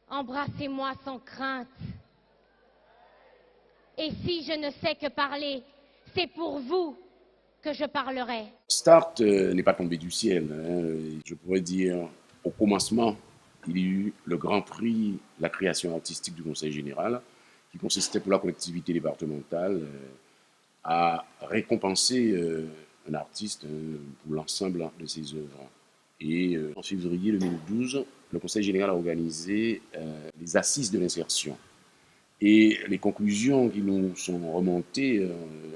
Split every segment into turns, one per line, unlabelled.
Embrassez-moi sans crainte. Et si je ne sais que parler, c'est pour vous que je parlerai.
Start n'est pas tombé du ciel, hein. Je pourrais dire, au commencement, il y a eu le grand prix de la création artistique du Conseil général, qui consistait pour la collectivité départementale à récompenser un artiste pour l'ensemble de ses œuvres. Et en février 2012, le Conseil général a organisé les assises de l'insertion. Et les conclusions qui nous sont remontées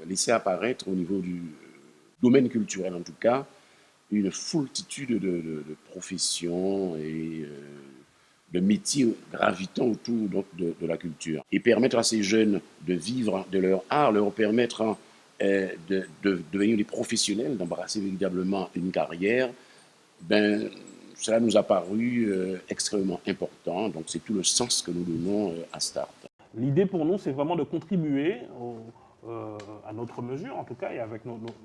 laissaient apparaître au niveau du domaine culturel, en tout cas, une foultitude de professions et de métiers gravitant autour donc, de la culture. Et permettre à ces jeunes de vivre de leur art, leur permettre de devenir des professionnels, d'embrasser véritablement une carrière, ben, cela nous a paru extrêmement important. Donc c'est tout le sens que nous donnons à Start.
L'idée pour nous, c'est vraiment de contribuer à notre mesure, en tout cas, et avec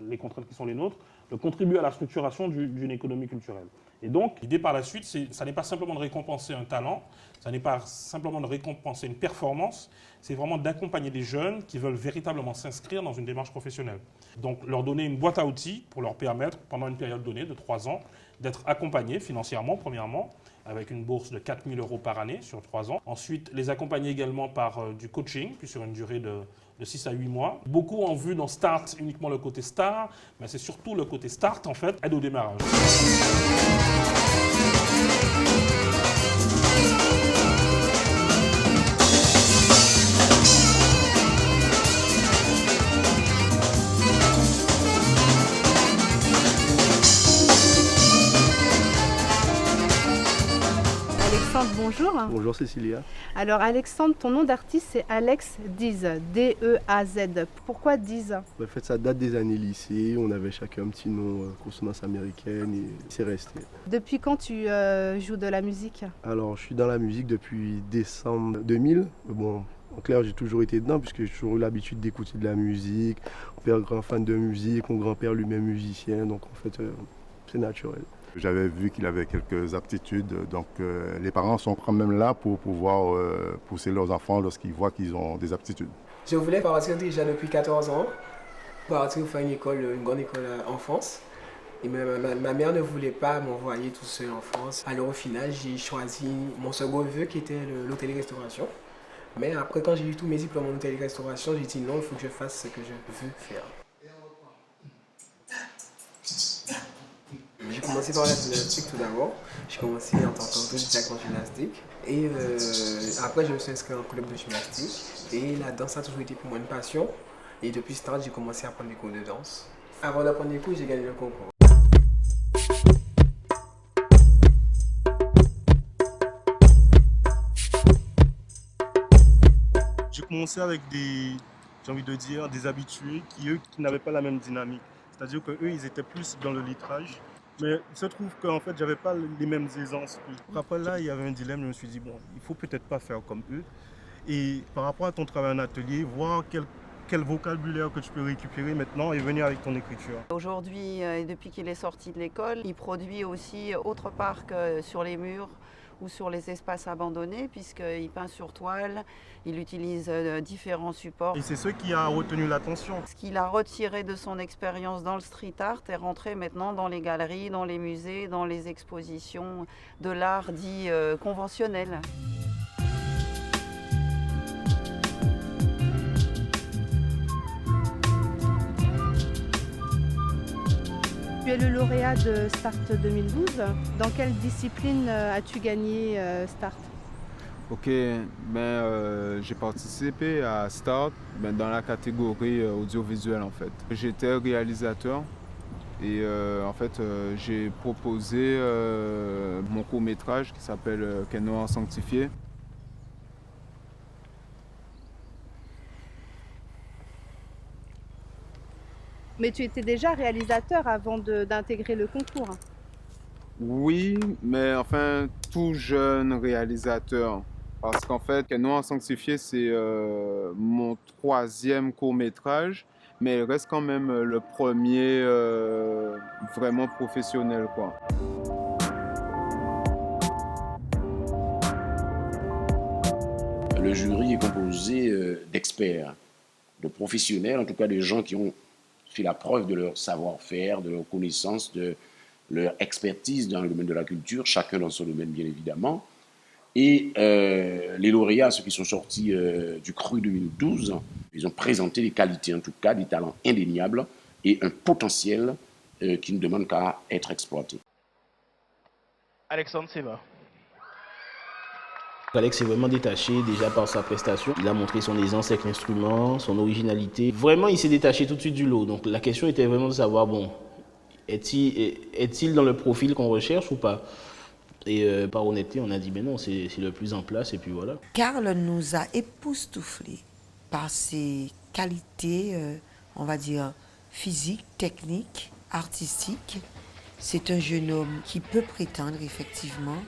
les contraintes qui sont les nôtres, de contribuer à la structuration d'une économie culturelle. Et donc, l'idée par la suite, ça n'est pas simplement de récompenser un talent, ça n'est pas simplement de récompenser une performance, c'est vraiment d'accompagner des jeunes qui veulent véritablement s'inscrire dans une démarche professionnelle. Donc, leur donner une boîte à outils pour leur permettre, pendant une période donnée de 3 ans, d'être accompagnés financièrement, premièrement, avec une bourse de 4 000 € par année sur 3 ans. Ensuite, les accompagner également par du coaching, puis sur une durée de 6 à 8 mois. Beaucoup ont vu dans Start uniquement le côté star, mais c'est surtout le côté Start, en fait, aide au démarrage.
Bonjour.
Bonjour Cécilia.
Alors Alexandre, ton nom d'artiste c'est Alex Deez, D-E-A-Z. Pourquoi Deez?
En fait, ça date des années lycée, on avait chacun un petit nom, consonance américaine et c'est resté.
Depuis quand tu joues de la musique?
Alors, je suis dans la musique depuis décembre 2000. Bon, en clair, j'ai toujours été dedans puisque j'ai toujours eu l'habitude d'écouter de la musique. Mon père est grand fan de musique, mon grand-père lui-même musicien, donc en fait, c'est naturel.
J'avais vu qu'il avait quelques aptitudes, donc les parents sont quand même là pour pouvoir pousser leurs enfants lorsqu'ils voient qu'ils ont des aptitudes.
Je voulais partir déjà depuis 14 ans, partir faire une grande école en France. Et ma mère ne voulait pas m'envoyer tout seul en France. Alors au final, j'ai choisi mon second vœu qui était l'hôtellerie-restauration. Mais après, quand j'ai eu tous mes diplômes en hôtellerie-restauration, j'ai dit non, il faut que je fasse ce que je veux faire. J'ai commencé par la gymnastique tout d'abord. J'ai commencé en tant qu'autodidacte en gymnastique. Et après, je me suis inscrit en club de gymnastique. Et la danse a toujours été pour moi une passion. Et depuis ce temps, j'ai commencé à prendre des cours de danse. Avant d'apprendre des cours, j'ai gagné le concours.
J'ai commencé avec des habitués qui n'avaient pas la même dynamique. C'est-à-dire qu'eux, ils étaient plus dans le litrage. Mais il se trouve qu'en fait, j'avais pas les mêmes aisances. Après là, il y avait un dilemme, je me suis dit, bon, il faut peut-être pas faire comme eux. Et par rapport à ton travail en atelier, voir quel vocabulaire que tu peux récupérer maintenant et venir avec ton écriture.
Aujourd'hui, depuis qu'il est sorti de l'école, il produit aussi autre part que sur les murs ou sur les espaces abandonnés, puisqu'il peint sur toile, il utilise différents supports.
Et c'est ce qui a retenu l'attention.
Ce qu'il a retiré de son expérience dans le street art est rentré maintenant dans les galeries, dans les musées, dans les expositions de l'art dit conventionnel.
Tu es le lauréat de Start 2012. Dans quelle discipline as-tu gagné Start?
Ok, j'ai participé à Start dans la catégorie audiovisuelle en fait. J'étais réalisateur et en fait j'ai proposé mon court-métrage qui s'appelle Quai Noir Sanctifié.
Mais tu étais déjà réalisateur avant d'intégrer le concours.
Oui, mais enfin, tout jeune réalisateur Parce qu'en fait, Noir Sanctifié, c'est mon 3e court-métrage, mais il reste quand même le premier vraiment professionnel, quoi.
Le jury est composé d'experts, de professionnels, en tout cas de gens qui ont fait la preuve de leur savoir-faire, de leur connaissance, de leur expertise dans le domaine de la culture, chacun dans son domaine bien évidemment. Et les lauréats, ceux qui sont sortis du CRU 2012, ils ont présenté des qualités, en tout cas des talents indéniables et un potentiel qui ne demande qu'à être exploité.
Alexandre Seva.
Alex s'est vraiment détaché déjà par sa prestation. Il a montré son aisance avec l'instrument, son originalité. Vraiment, il s'est détaché tout de suite du lot. Donc la question était vraiment de savoir, bon, est-il dans le profil qu'on recherche ou pas? Et par honnêteté, on a dit, mais non, c'est le plus en place et puis voilà.
Karl nous a époustouflés par ses qualités, on va dire, physiques, techniques, artistiques. C'est un jeune homme qui peut prétendre effectivement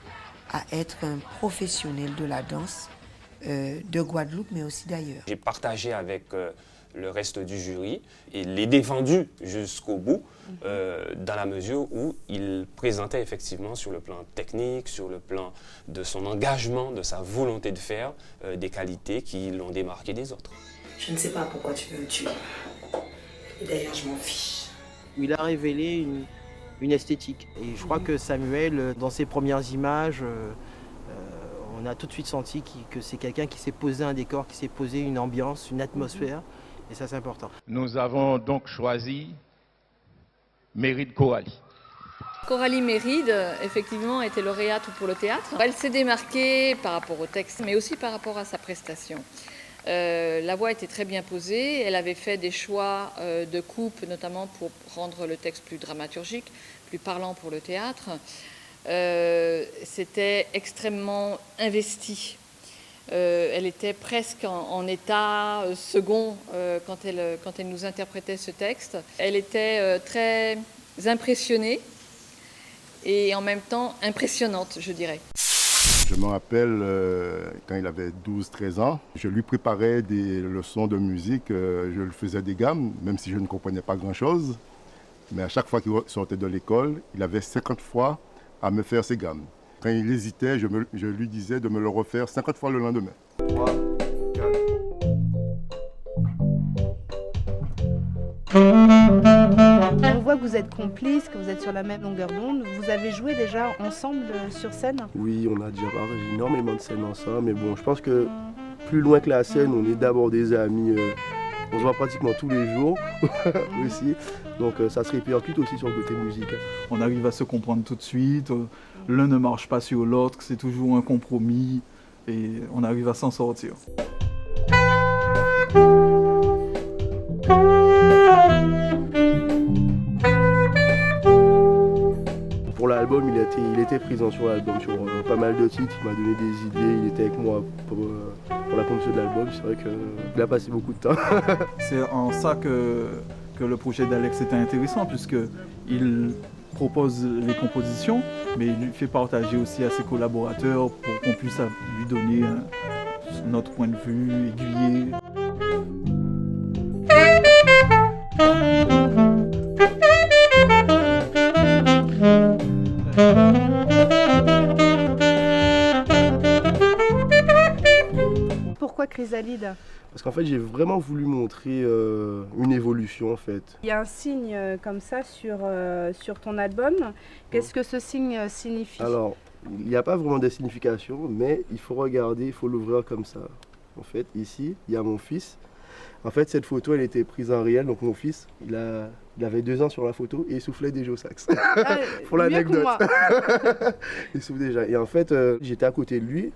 à être un professionnel de la danse de Guadeloupe, mais aussi d'ailleurs.
J'ai partagé avec le reste du jury et l'ai défendu jusqu'au bout, dans la mesure où il présentait effectivement sur le plan technique, sur le plan de son engagement, de sa volonté de faire, des qualités qui l'ont démarqué des autres.
Je ne sais pas pourquoi tu veux me tuer. Et d'ailleurs, je m'en fiche.
Il a révélé une esthétique. Et je crois que Samuel, dans ses premières images, on a tout de suite senti que c'est quelqu'un qui s'est posé un décor, qui s'est posé une ambiance, une atmosphère. Et ça, c'est important.
Nous avons donc choisi Méride Coralie.
Coralie Méride, effectivement, était lauréate pour le théâtre. Elle s'est démarquée par rapport au texte, mais aussi par rapport à sa prestation. La voix était très bien posée, elle avait fait des choix de coupe, notamment pour rendre le texte plus dramaturgique, plus parlant pour le théâtre. C'était extrêmement investi. Elle était presque en état second quand elle nous interprétait ce texte. Elle était très impressionnée et en même temps impressionnante, je dirais.
Je me rappelle quand il avait 12-13 ans, je lui préparais des leçons de musique, je lui faisais des gammes, même si je ne comprenais pas grand-chose. Mais à chaque fois qu'il sortait de l'école, il avait 50 fois à me faire ses gammes. Quand il hésitait, je lui disais de me le refaire 50 fois le lendemain. 3, 4.
On voit que vous êtes complices, que vous êtes sur la même longueur d'onde. Vous avez joué déjà ensemble sur scène?
Oui, on a déjà partagé énormément de scènes ensemble, mais bon, je pense que plus loin que la scène, on est d'abord des amis. On se voit pratiquement tous les jours aussi, donc ça se répercute aussi sur le côté musical.
On arrive à se comprendre tout de suite, l'un ne marche pas sur l'autre, c'est toujours un compromis et on arrive à s'en sortir.
Pour l'album, il était présent sur l'album, sur pas mal de titres, il m'a donné des idées, il était avec moi pour la composition de l'album, c'est vrai qu'il a passé beaucoup de temps.
C'est en ça que le projet d'Alex était intéressant, puisqu'il propose les compositions, mais il fait partager aussi à ses collaborateurs pour qu'on puisse lui donner notre point de vue, aiguiller.
Pourquoi Chrysalide?
Parce qu'en fait, j'ai vraiment voulu montrer une évolution en fait.
Il y a un signe comme ça sur ton album. Qu'est-ce que ce signe signifie?
Alors, il n'y a pas vraiment de signification, mais il faut regarder, il faut l'ouvrir comme ça. En fait, ici, il y a mon fils. En fait, cette photo, elle était prise en réel, donc mon fils, il avait 2 ans sur la photo et il soufflait déjà au sax. Pour l'anecdote. Il souffle déjà. Et en fait, j'étais à côté de lui.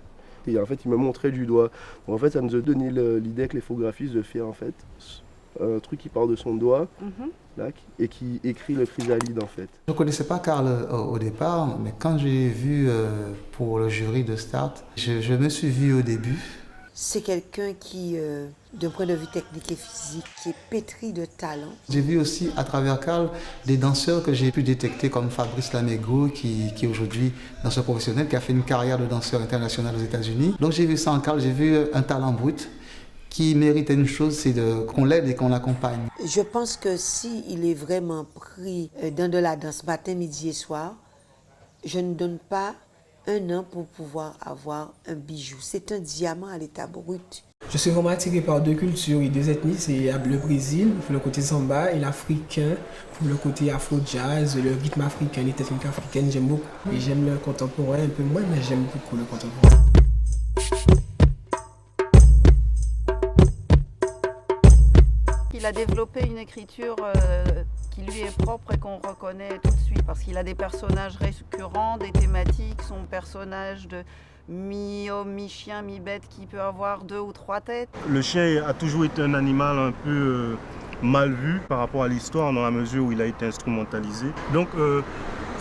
Et en fait, il me montrait du doigt. Donc, en fait, ça nous a donné l'idée avec les photographistes de faire en fait un truc qui part de son doigt là, et qui écrit le chrysalide en fait.
Je ne connaissais pas Karl au départ, mais quand j'ai vu pour le jury de Start, je me suis vu au début
C'est quelqu'un qui, d'un point de vue technique et physique, qui est pétri de talent.
J'ai vu aussi à travers Karl des danseurs que j'ai pu détecter comme Fabrice Lamego qui est aujourd'hui danseur professionnel, qui a fait une carrière de danseur international aux États-Unis. Donc j'ai vu ça en Karl, j'ai vu un talent brut qui mérite une chose, c'est qu'on l'aide et qu'on l'accompagne.
Je pense que s'il est vraiment pris dans de la danse matin, midi et soir, je ne donne pas un an pour pouvoir avoir un bijou. C'est un diamant à l'état brut.
Je suis vraiment attiré par deux cultures et deux ethnies. C'est le Brésil pour le côté samba et l'Africain pour le côté afro-jazz, le rythme africain, les techniques africaines, j'aime beaucoup. Et j'aime le contemporain un peu moins, mais j'aime beaucoup le contemporain.
Il a développé une écriture qui lui est propre et qu'on reconnaît tout de suite parce qu'il a des personnages récurrents, des thématiques, son personnage de mi-homme, mi-chien, mi-bête qui peut avoir 2 ou 3 têtes.
Le chien a toujours été un animal un peu mal vu par rapport à l'histoire dans la mesure où il a été instrumentalisé. Donc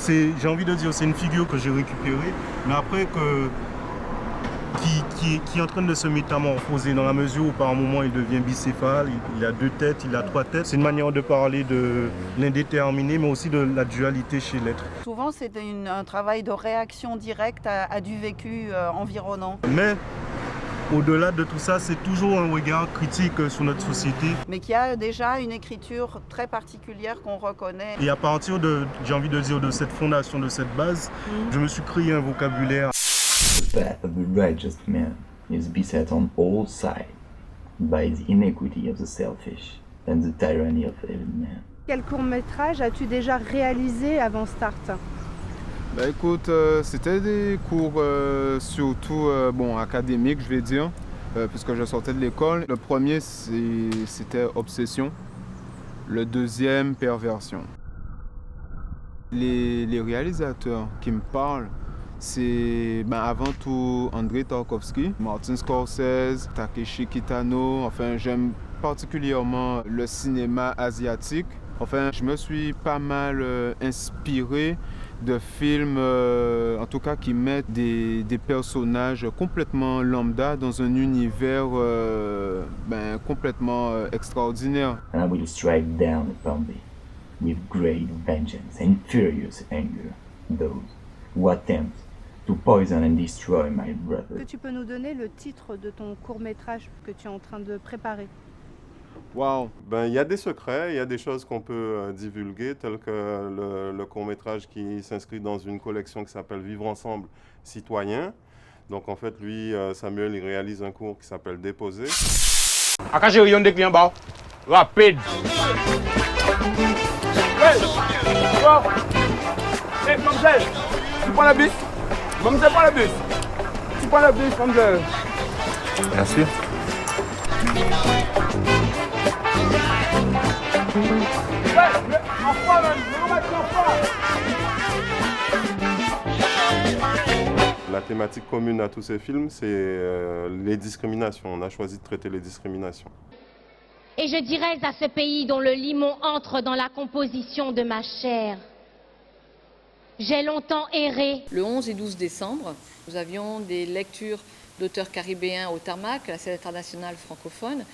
j'ai envie de dire c'est une figure que j'ai récupérée, mais après qui est en train de se métamorphoser dans la mesure où par un moment il devient bicéphale, il a 2 têtes, il a 3 têtes. C'est une manière de parler de l'indéterminé mais aussi de la dualité chez l'être.
Souvent c'est un travail de réaction directe à du vécu environnant.
Mais au-delà de tout ça, c'est toujours un regard critique sur notre société.
Mais qui a déjà une écriture très particulière qu'on reconnaît.
Et à partir de, j'ai envie de dire, de cette fondation, de cette base, je me suis créé un vocabulaire.
The path of the righteous man is beset on all sides by the iniquity of the selfish and the tyranny of evil man.
Quel court-métrage as-tu déjà réalisé avant Start?
Bah écoute, c'était des cours surtout académiques, je vais dire, puisque je sortais de l'école. Le premier, c'était Obsession. Le deuxième, Perversion. Les réalisateurs qui me parlent, c'est avant tout Andrei Tarkovsky, Martin Scorsese, Takeshi Kitano. Enfin, j'aime particulièrement le cinéma asiatique. Enfin, je me suis pas mal inspiré de films, en tout cas qui mettent des personnages complètement lambda dans un univers complètement extraordinaire.
And I will strike down upon thee with great vengeance and furious anger those who attempt to poison and destroy my brother.
Est-ce que tu peux nous donner le titre de ton court-métrage que tu es en train de préparer?
Wow. Il y a des secrets, il y a des choses qu'on peut divulguer, telles que le court-métrage qui s'inscrit dans une collection qui s'appelle Vivre ensemble, citoyens. Donc en fait, lui, Samuel, il réalise un cours qui s'appelle Déposer.
Quand j'ai rien de clients, rapide. Hey, mademoiselle, tu prends la bus? Mademoiselle, prends la bus. Tu prends la bus, mademoiselle.
Bien sûr. La thématique commune à tous ces films, c'est les discriminations. On a choisi de traiter les discriminations.
Et je dirais à ce pays dont le limon entre dans la composition de ma chair: j'ai longtemps erré.
Le 11 et 12 décembre, nous avions des lectures d'auteurs caribéens au Tarmac, la scène internationale francophone.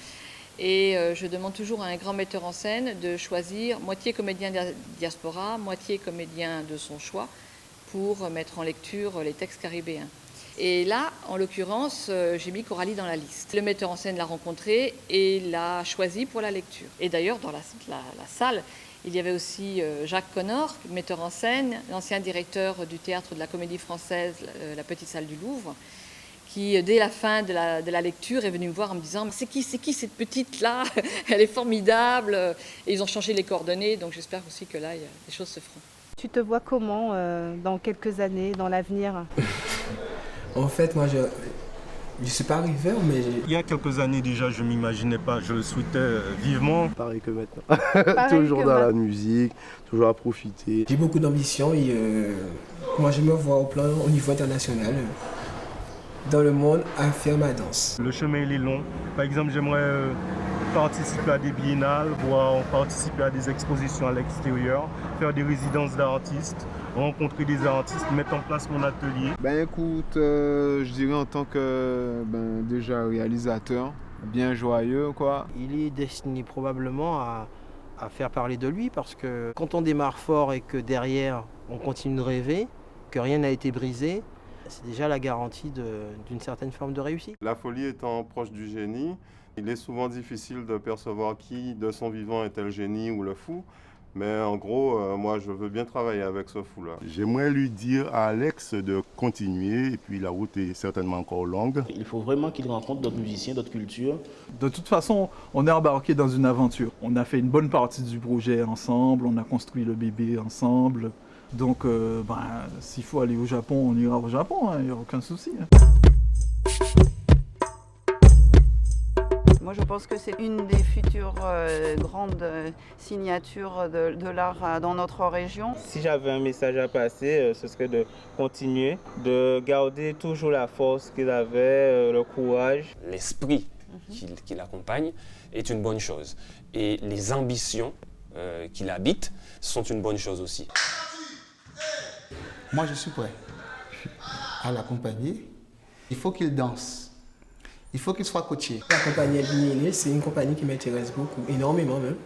Et je demande toujours à un grand metteur en scène de choisir moitié comédien diaspora, moitié comédien de son choix pour mettre en lecture les textes caribéens. Et là, en l'occurrence, j'ai mis Coralie dans la liste. Le metteur en scène l'a rencontré et l'a choisi pour la lecture. Et d'ailleurs, dans la salle, il y avait aussi Jacques Connor, metteur en scène, l'ancien directeur du théâtre de la Comédie Française, la Petite Salle du Louvre, qui, dès la fin de la lecture, est venu me voir en me disant « C'est qui cette petite-là? Elle est formidable !» Et ils ont changé les coordonnées, donc j'espère aussi que là, les choses se feront.
Tu te vois comment dans quelques années, dans l'avenir?
En fait, moi, je ne suis pas rêveur, mais...
Il y a quelques années déjà, je ne m'imaginais pas, je le souhaitais vivement.
Pareil que maintenant. Toujours dans la musique, toujours à profiter.
J'ai beaucoup d'ambition et moi, je me vois au niveau international. Dans le monde, à faire ma danse.
Le chemin il est long. Par exemple, j'aimerais participer à des biennales, voire participer à des expositions à l'extérieur, faire des résidences d'artistes, rencontrer des artistes, mettre en place mon atelier.
Ben écoute, je dirais en tant que déjà réalisateur, bien joyeux quoi.
Il est destiné probablement à faire parler de lui parce que quand on démarre fort et que derrière on continue de rêver, que rien n'a été brisé, c'est déjà la garantie d'une certaine forme de réussite.
La folie étant proche du génie, il est souvent difficile de percevoir qui de son vivant était le génie ou le fou. Mais en gros, moi, je veux bien travailler avec ce fou-là.
J'aimerais lui dire à Alex de continuer, et puis la route est certainement encore longue.
Il faut vraiment qu'il rencontre d'autres musiciens, d'autres cultures.
De toute façon, on est embarqué dans une aventure. On a fait une bonne partie du projet ensemble, on a construit le bébé ensemble. Donc, s'il faut aller au Japon, on ira au Japon, il n'y a aucun souci.
Moi, je pense que c'est une des futures grandes signatures de l'art dans notre région.
Si j'avais un message à passer, ce serait de continuer, de garder toujours la force qu'il avait, le courage.
L'esprit qui l'accompagne est une bonne chose. Et les ambitions qui l'habitent sont une bonne chose aussi.
Moi, je suis prêt à l'accompagner. Il faut qu'il danse. Il faut qu'il soit coaché.
La compagnie Elvin Ailey, c'est une compagnie qui m'intéresse beaucoup, énormément même.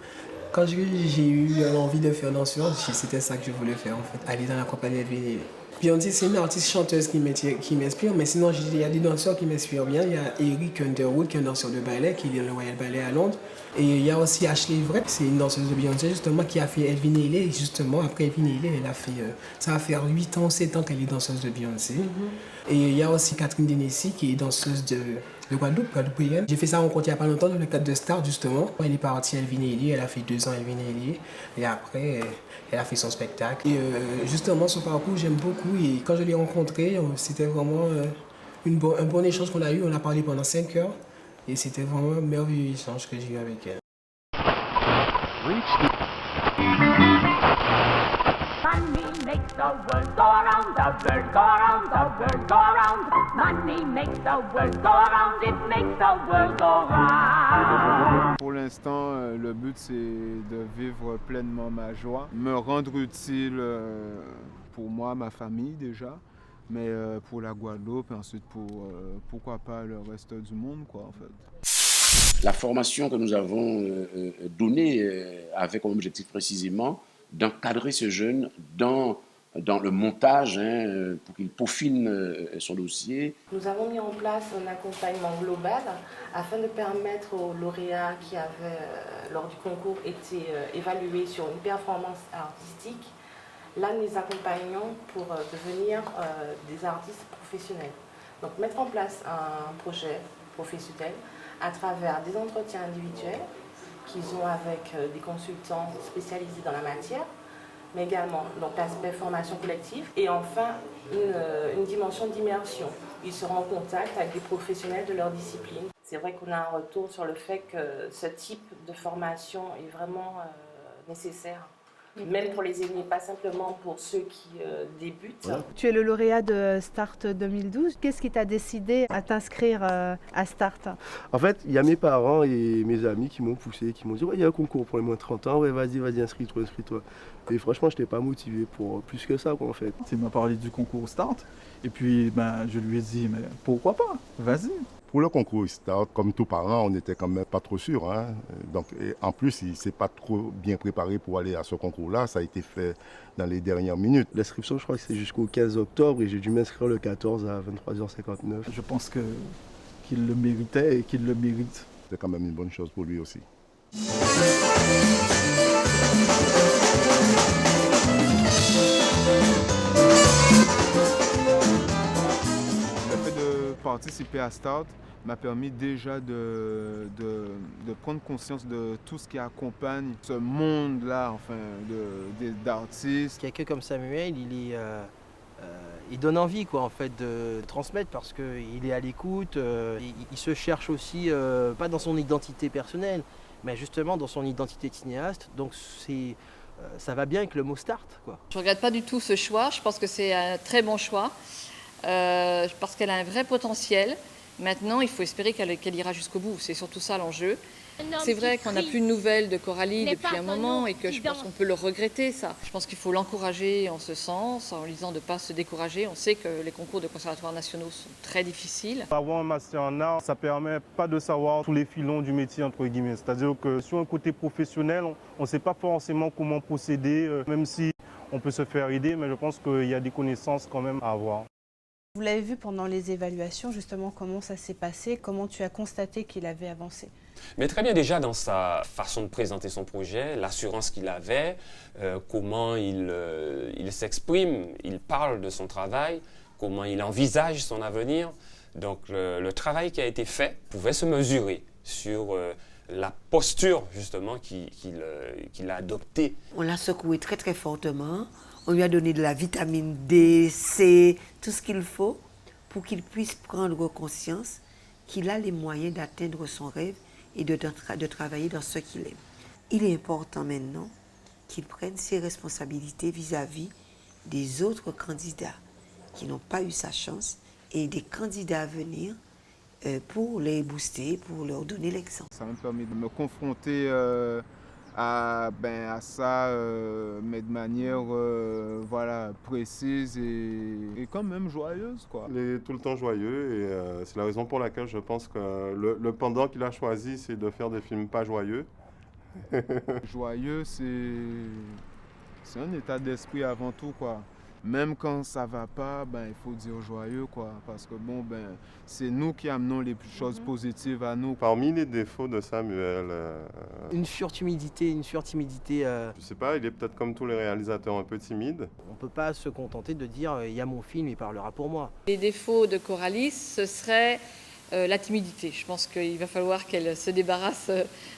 Quand j'ai eu l'envie de faire danseur, c'était ça que je voulais faire en fait, aller dans la compagnie Elvin Ailey. Beyoncé, c'est une artiste chanteuse qui m'inspire, mais sinon il y a des danseurs qui m'inspirent bien. Il y a Eric Underwood qui est un danseur de ballet, qui est dans le Royal Ballet à Londres. Et il y a aussi Ashley Everett, c'est une danseuse de Beyoncé justement qui a fait Elvin Ailey. Et justement, après Elvin Ailey, elle a fait, ça va faire 8 ans, 7 ans qu'elle est danseuse de Beyoncé. Et il y a aussi Catherine Denessy qui est danseuse de Guadeloupe, Guadeloupéenne. J'ai fait ça rencontre il n'y a pas longtemps dans le cadre de Star justement. Elle est partie à Elvin Ailey, elle a fait 2 ans Elvin Ailey. Et après, elle a fait son spectacle. Et justement, ce parcours, j'aime beaucoup. Et quand je l'ai rencontrée, c'était vraiment un bon échange qu'on a eu. On a parlé pendant 5 heures. Et c'était vraiment un merveilleux échange que j'ai eu avec elle.
Money makes the world go around, the world go around, the world go around. Money makes the world go around, it makes the world go round.
Pour l'instant, le but c'est de vivre pleinement ma joie, me rendre utile pour moi, ma famille déjà, mais pour la Guadeloupe et ensuite pourquoi pas le reste du monde quoi en fait.
La formation que nous avons donnée avait comme objectif précisément d'encadrer ce jeune dans le montage pour qu'il peaufine son dossier.
Nous avons mis en place un accompagnement global afin de permettre aux lauréats qui avaient, lors du concours, été évalués sur une performance artistique. Là, nous les accompagnons pour devenir des artistes professionnels. Donc, mettre en place un projet professionnel à travers des entretiens individuels qu'ils ont avec des consultants spécialisés dans la matière, mais également l'aspect formation collective et enfin une dimension d'immersion. Ils seront en contact avec des professionnels de leur discipline. C'est vrai qu'on a un retour sur le fait que ce type de formation est vraiment nécessaire. Même pour les aînés, pas simplement pour ceux qui débutent.
Ouais. Tu es le lauréat de Start 2012. Qu'est-ce qui t'a décidé à t'inscrire à Start?
En fait, il y a mes parents et mes amis qui m'ont poussé, qui m'ont dit « Ouais, il y a un concours pour les moins de 30 ans, ouais, vas-y, inscris-toi. » Et franchement, je n'étais pas motivé pour plus que ça, quoi, en fait.
Il m'a parlé du concours Start, et puis je lui ai dit « Mais pourquoi pas? Vas-y !»
Pour le concours Start, comme tous parents, on n'était quand même pas trop sûr. Donc, et en plus, il ne s'est pas trop bien préparé pour aller à ce concours-là. Ça a été fait dans les dernières minutes.
L'inscription, je crois que c'est jusqu'au 15 octobre et j'ai dû m'inscrire le 14 à 23h59.
Je pense qu'il le méritait et qu'il le mérite.
C'est quand même une bonne chose pour lui aussi.
Participer à Start m'a permis déjà de prendre conscience de tout ce qui accompagne ce monde-là, enfin, d'artistes.
Quelqu'un comme Samuel, il donne envie quoi, en fait, de transmettre parce qu'il est à l'écoute, il se cherche aussi, pas dans son identité personnelle, mais justement dans son identité de cinéaste. Donc ça va bien avec le mot Start, quoi.
Je ne regrette pas du tout ce choix, je pense que c'est un très bon choix. Parce qu'elle a un vrai potentiel. Maintenant, il faut espérer qu'elle ira jusqu'au bout. C'est surtout ça l'enjeu. C'est vrai qu'on n'a plus de nouvelles de Coralie depuis un moment et que je pense qu'on peut le regretter, ça. Je pense qu'il faut l'encourager en ce sens, en lui disant de ne pas se décourager. On sait que les concours de conservatoires nationaux sont très difficiles.
Avoir un master en art, ça ne permet pas de savoir tous les filons du métier, entre guillemets. C'est-à-dire que sur un côté professionnel, on ne sait pas forcément comment procéder, même si on peut se faire aider, mais je pense qu'il y a des connaissances quand même à avoir.
Vous l'avez vu pendant les évaluations, justement, comment ça s'est passé, comment tu as constaté qu'il avait avancé?
Mais très bien déjà dans sa façon de présenter son projet, l'assurance qu'il avait, comment il s'exprime, il parle de son travail, comment il envisage son avenir. Donc le travail qui a été fait pouvait se mesurer sur la posture justement qu'il a adoptée.
On l'a secoué très très fortement, on lui a donné de la vitamine D, C, tout ce qu'il faut pour qu'il puisse prendre conscience qu'il a les moyens d'atteindre son rêve et de travailler dans ce qu'il aime. Il est important maintenant qu'il prenne ses responsabilités vis-à-vis des autres candidats qui n'ont pas eu sa chance et des candidats à venir pour les booster, pour leur donner l'exemple.
Ça me permet de me confronter à ça, mais de manière voilà, précise et quand même joyeuse, quoi.
Il est tout le temps joyeux et c'est la raison pour laquelle je pense que le pendant qu'il a choisi, c'est de faire des films pas joyeux.
Joyeux, c'est un état d'esprit avant tout, quoi. Même quand ça va pas, il faut dire joyeux, quoi. Parce que c'est nous qui amenons les choses positives à nous.
Parmi les défauts de Samuel...
Une surtimidité.
Je sais pas, il est peut-être comme tous les réalisateurs un peu timide.
On peut pas se contenter de dire il y a mon film, il parlera pour moi.
Les défauts de Coralie, ce serait la timidité. Je pense qu'il va falloir qu'elle se débarrasse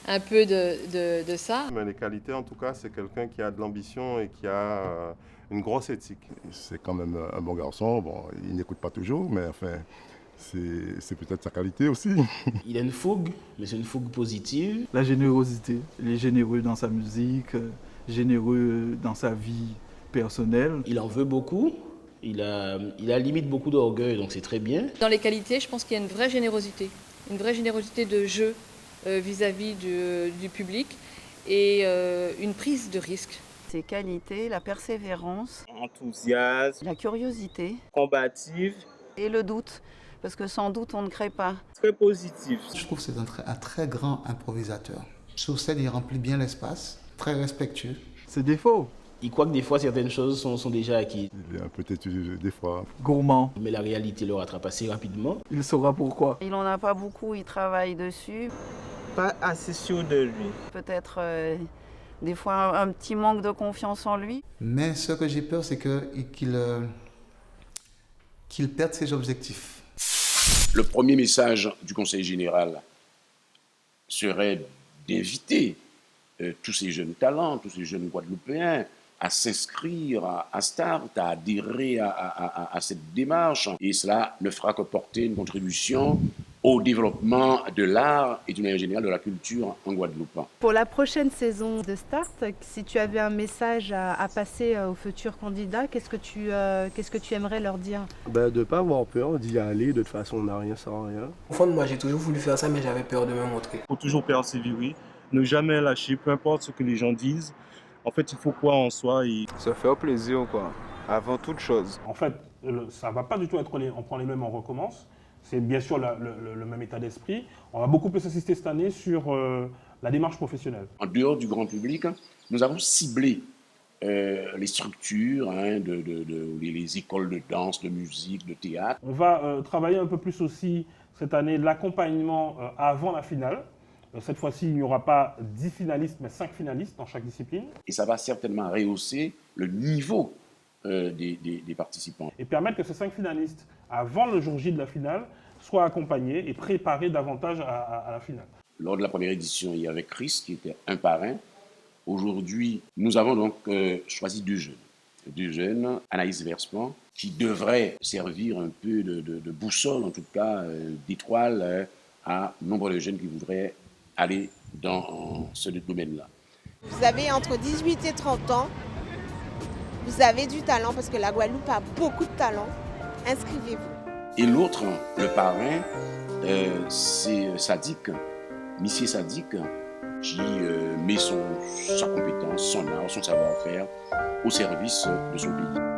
un peu de ça.
Mais les qualités, en tout cas, c'est quelqu'un qui a de l'ambition et qui a une grosse éthique.
C'est quand même un bon garçon. Bon, il n'écoute pas toujours, mais enfin, c'est peut-être sa qualité aussi.
Il a une fougue, mais c'est une fougue positive.
La générosité. Il est généreux dans sa musique, généreux dans sa vie personnelle.
Il en veut beaucoup. Il a limite beaucoup d'orgueil, donc c'est très bien.
Dans les qualités, je pense qu'il y a une vraie générosité de jeu vis-à-vis du public et une prise de risque.
Ses qualités, la persévérance,
enthousiasme,
la curiosité,
combative
et le doute, parce que sans doute on ne crée pas.
Très positif.
Je trouve que c'est un très grand improvisateur. Sur scène, il remplit bien l'espace, très respectueux.
Ses défauts.
Il croit que des fois, certaines choses sont déjà acquises.
Il est un peu têtu des fois.
Gourmand.
Mais la réalité le rattrape assez rapidement.
Il saura pourquoi.
Il n'en a pas beaucoup, il travaille dessus.
Pas assez sûr de lui.
Peut-être des fois un petit manque de confiance en lui.
Mais ce que j'ai peur, c'est qu'il perde ses objectifs.
Le premier message du Conseil général serait d'inviter tous ces jeunes talents, tous ces jeunes Guadeloupéens à s'inscrire à START, à adhérer à cette démarche. Et cela ne fera que porter une contribution au développement de l'art et d'une manière générale de la culture en Guadeloupe.
Pour la prochaine saison de START, si tu avais un message à passer aux futurs candidats, qu'est-ce que tu aimerais leur dire?
De ne pas avoir peur, d'y aller. De toute façon, on n'a rien sans rien.
Au fond de moi, j'ai toujours voulu faire ça, mais j'avais peur de me montrer.
Il faut toujours persévérer, ne jamais lâcher, peu importe ce que les gens disent. En fait, il faut croire en soi et
se faire plaisir, quoi, avant toute chose.
En fait, ça ne va pas du tout être on prend les mêmes, on recommence. C'est bien sûr le même état d'esprit. On va beaucoup plus insister cette année sur la démarche professionnelle.
En dehors du grand public, nous avons ciblé les structures, les écoles de danse, de musique, de théâtre.
On va travailler un peu plus aussi cette année l'accompagnement avant la finale. Cette fois-ci, il n'y aura pas 10 finalistes, mais 5 finalistes dans chaque discipline.
Et ça va certainement rehausser le niveau des participants.
Et permettre que ces 5 finalistes, avant le jour J de la finale, soient accompagnés et préparés davantage à la finale.
Lors de la première édition, il y avait Chris qui était un parrain. Aujourd'hui, nous avons donc choisi 2 jeunes. 2 jeunes, Anaïs Verspan, qui devrait servir un peu de boussole, en tout cas d'étoile, à nombre de jeunes qui voudraient aller dans ce domaine-là.
Vous avez entre 18 et 30 ans, vous avez du talent parce que la Guadeloupe a beaucoup de talent. Inscrivez-vous.
Et l'autre, le parrain, c'est Sadiq, Monsieur Sadiq, qui met sa compétence, son art, son savoir-faire au service de son pays.